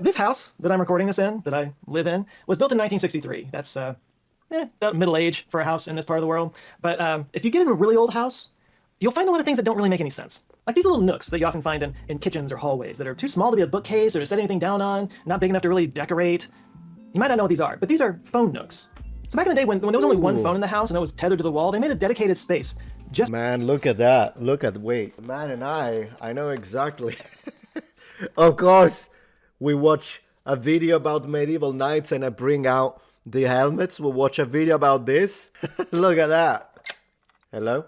This house that I'm recording this in, that I live in, was built in 1963. That's about middle age for a house in this part of the world. But if you get in a really old house, you'll find a lot of things that don't really make any sense. Like these little nooks that you often find in kitchens or hallways that are too small to be a bookcase or to set anything down on, not big enough to really decorate. You might not know what these are, but these are phone nooks. So back in the day when there was only one phone in the house and it was tethered to the wall, they made a dedicated space. Just Man, look at that. Wait. Man and I know exactly. Of course, we watch a video about medieval knights and I bring out the helmets. We'll watch a video about this. Look at that. Hello?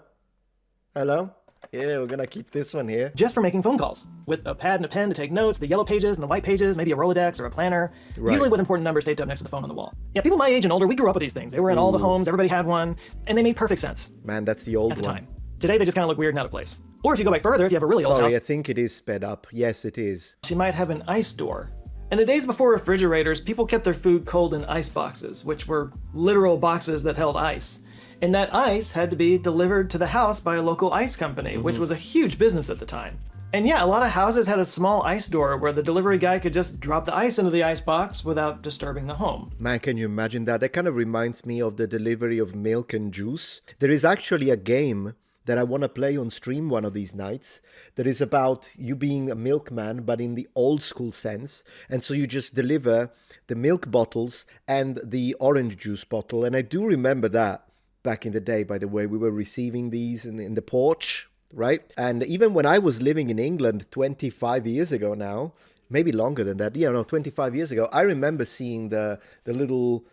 Yeah, we're gonna keep this one here. Just for making phone calls, with a pad and a pen to take notes, the yellow pages and the white pages, maybe a Rolodex or a planner, usually with important numbers taped up next to the phone on the wall. Yeah, people my age and older, we grew up with these things. They were in all the homes, everybody had one, and they made perfect sense. Man, that's the old at the one. time. Today they just kind of look weird and out of place. Or if you go back further, if you have a really old Sorry, house, I think it is sped up. Yes, it is. you might have an ice door. In the days before refrigerators, people kept their food cold in ice boxes, which were literal boxes that held ice. And that ice had to be delivered to the house by a local ice company, which was a huge business at the time. And yeah, a lot of houses had a small ice door where the delivery guy could just drop the ice into the ice box without disturbing the home. Man, can you imagine that? That kind of reminds me of the delivery of milk and juice. There is actually a game that I want to play on stream one of these nights that is about you being a milkman, but in the old school sense. And so you just deliver the milk bottles and the orange juice bottle. And I do remember that. Back in the day, by the way, we were receiving these in the porch, right? And even when I was living in England 25 years ago now, maybe longer than that, 25 years ago, I remember seeing the little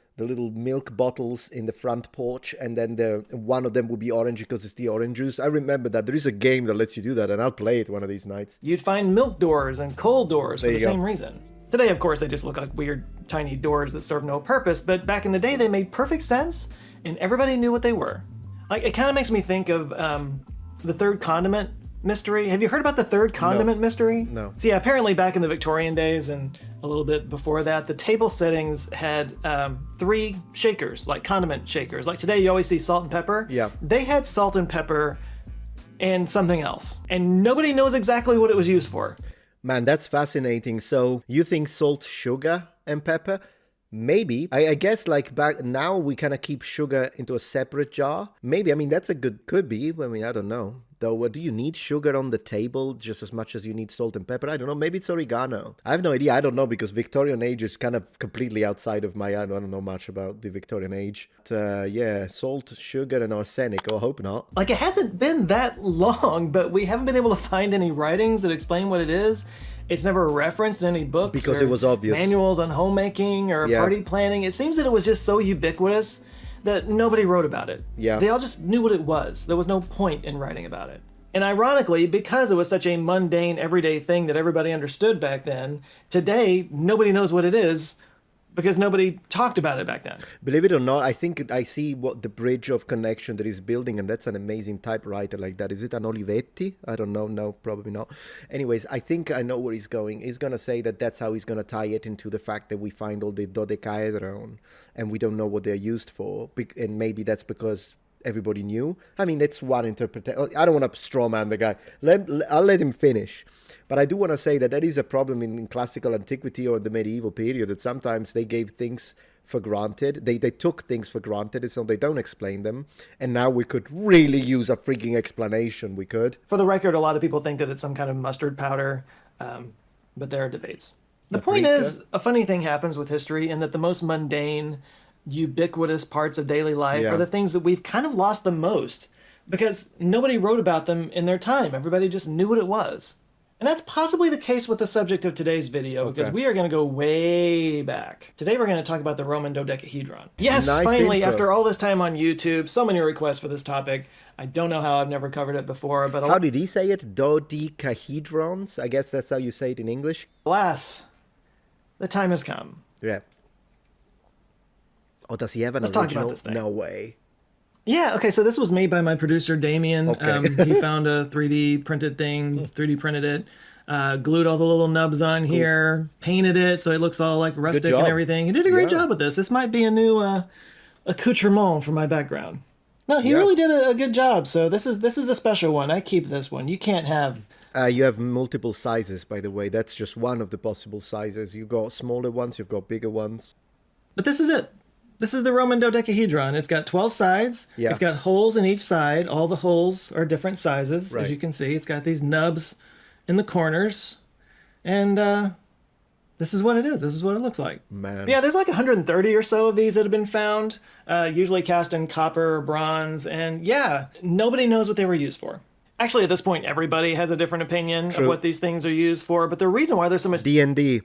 milk bottles in the front porch, and then one of them would be orange because it's the orange juice. I remember that. There is a game that lets you do that, and I'll play it one of these nights. You'd find milk doors and cold doors for the same reason. Today, of course, they just look like weird, tiny doors that serve no purpose, but back in the day, they made perfect sense, and everybody knew what they were. Like, it kind of makes me think of the third condiment mystery. Have you heard about the third condiment mystery? No. So yeah, apparently back in the Victorian days and a little bit before that, the table settings had 3 shakers, like condiment shakers. Like today, you always see salt and pepper. Yeah. They had salt and pepper and something else, and nobody knows exactly what it was used for. Man, that's fascinating. So you think salt, sugar, and pepper? Maybe. I guess like back now we kind of keep sugar into a separate jar. Maybe. I mean, that's could be. I mean, I don't know. Though, do you need sugar on the table just as much as you need salt and pepper? I don't know. Maybe it's oregano. I have no idea. I don't know because Victorian age is kind of completely outside of I don't know much about the Victorian age. But, yeah, salt, sugar, and arsenic. Oh, I hope not. Like, it hasn't been that long, but we haven't been able to find any writings that explain what it is. It's never referenced in any books because it was obvious. Manuals on homemaking or party planning. It seems that it was just so ubiquitous that nobody wrote about it. Yeah. They all just knew what it was. There was no point in writing about it. And ironically, because it was such a mundane, everyday thing that everybody understood back then, today, nobody knows what it is because nobody talked about it back then. Believe it or not, I think I see what the bridge of connection that is building, and that's an amazing typewriter like that. Is it an Olivetti? I don't know. No, probably not. Anyways, I think I know where he's going. He's going to say that that's how he's going to tie it into the fact that we find all the dodecahedron and we don't know what they're used for. And maybe that's because everybody knew. I mean, that's one interpretation. I don't want to straw man the guy. I'll let him finish. But I do want to say that is a problem in classical antiquity or the medieval period, that sometimes they gave things for granted. They took things for granted, so they don't explain them. And now we could really use a freaking explanation. We could. For the record, a lot of people think that it's some kind of mustard powder, but there are debates. The point is, a funny thing happens with history in that the most mundane, ubiquitous parts of daily life are the things that we've kind of lost the most because nobody wrote about them in their time. Everybody just knew what it was. And that's possibly the case with the subject of today's video, because we are going to go way back. Today we're going to talk about the Roman dodecahedron. Yes, nice finally, intro. After all this time on YouTube, so many requests for this topic. I don't know how I've never covered it before, but... How did he say it? Dodecahedrons? I guess that's how you say it in English. Alas, the time has come. Yeah. Oh, does he have an original? Talk about this thing. No way. Yeah, okay, so this was made by my producer, Damien. Okay. He found a 3D printed thing, 3D printed it, glued all the little nubs on here, painted it so it looks all like rustic and everything. He did a great job with this. This might be a new accoutrement for my background. No, he really did a good job, so this is a special one. I keep this one. You can't have You have multiple sizes, by the way. That's just one of the possible sizes. You've got smaller ones, you've got bigger ones. But this is it. This is the Roman dodecahedron. It's got 12 sides. Yeah. It's got holes in each side. All the holes are different sizes, Right. as you can see. It's got these nubs in the corners. And this is what it is. This is what it looks like. Man. Yeah, there's like 130 or so of these that have been found, usually cast in copper or bronze. And yeah, nobody knows what they were used for. Actually, at this point, everybody has a different opinion of what these things are used for. But the reason why there's so much D&D,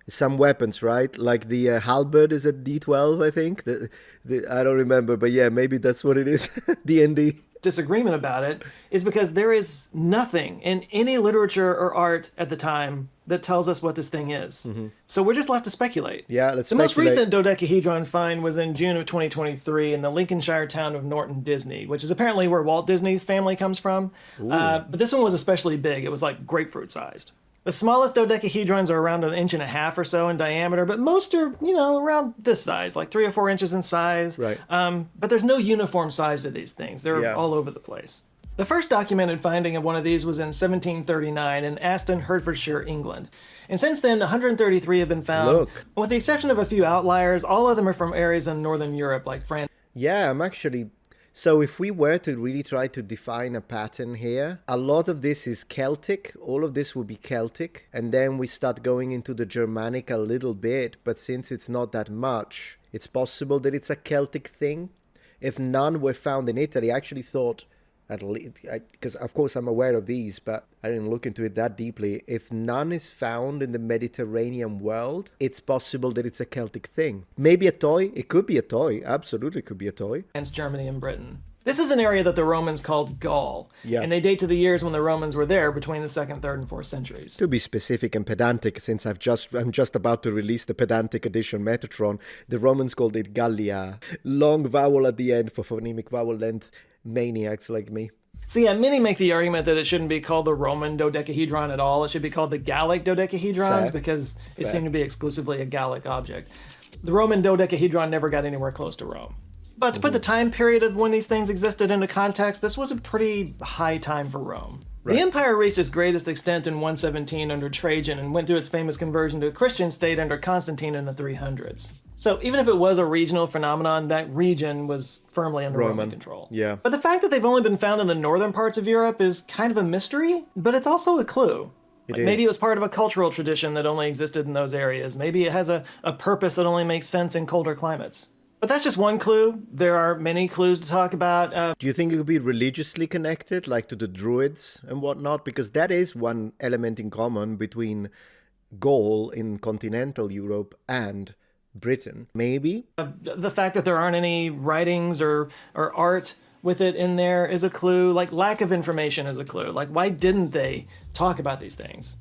some weapons, right? Like the halberd is at D12, I think. I don't remember, but yeah, maybe that's what it is. D&D. disagreement about it is because there is nothing in any literature or art at the time that tells us what this thing is. Mm-hmm. So we're just left to speculate. Yeah, let's The most recent dodecahedron find was in June of 2023 in the Lincolnshire town of Norton Disney, which is apparently where Walt Disney's family comes from. But this one was especially big. It was like grapefruit sized. The smallest dodecahedrons are around 1.5 inches or so in diameter, but most are, around this size, like 3 or 4 inches in size. Right. But there's no uniform size to these things. They're all over the place. The first documented finding of one of these was in 1739 in Aston, Hertfordshire, England. And since then, 133 have been found. Look. With the exception of a few outliers, all of them are from areas in Northern Europe, like France. Yeah, I'm actually... So if we were to really try to define a pattern here, a lot of this is Celtic. All of this would be Celtic. And then we start going into the Germanic a little bit. But since it's not that much, it's possible that it's a Celtic thing. If none were found in Italy, I actually thought, at least, because of course I'm aware of these, but I didn't look into it that deeply. If none is found in the Mediterranean world, it's possible that it's a Celtic thing. Maybe a toy. It could be a toy. Absolutely could be a toy. Germany and Britain. This is an area that the Romans called Gaul, and they date to the years when the Romans were there between the 2nd, 3rd, and 4th centuries. To be specific and pedantic, since I'm just about to release the pedantic edition Metatron, the Romans called it Gallia. Long vowel at the end for phonemic vowel length maniacs like me. So yeah, many make the argument that it shouldn't be called the Roman dodecahedron at all. It should be called the Gallic dodecahedrons because it seemed to be exclusively a Gallic object. The Roman dodecahedron never got anywhere close to Rome. But to put the time period of when these things existed into context, this was a pretty high time for Rome. Right. The empire reached its greatest extent in 117 under Trajan and went through its famous conversion to a Christian state under Constantine in the 300s. So even if it was a regional phenomenon, that region was firmly under Roman control. Yeah. But the fact that they've only been found in the northern parts of Europe is kind of a mystery, but it's also a clue. Maybe it was part of a cultural tradition that only existed in those areas. Maybe it has a purpose that only makes sense in colder climates. But that's just one clue. There are many clues to talk about. Do you think it could be religiously connected, like to the Druids and whatnot? Because that is one element in common between Gaul in continental Europe and Britain. Maybe? The fact that there aren't any writings or art with it in there is a clue. Like, lack of information is a clue. Like, why didn't they talk about these things?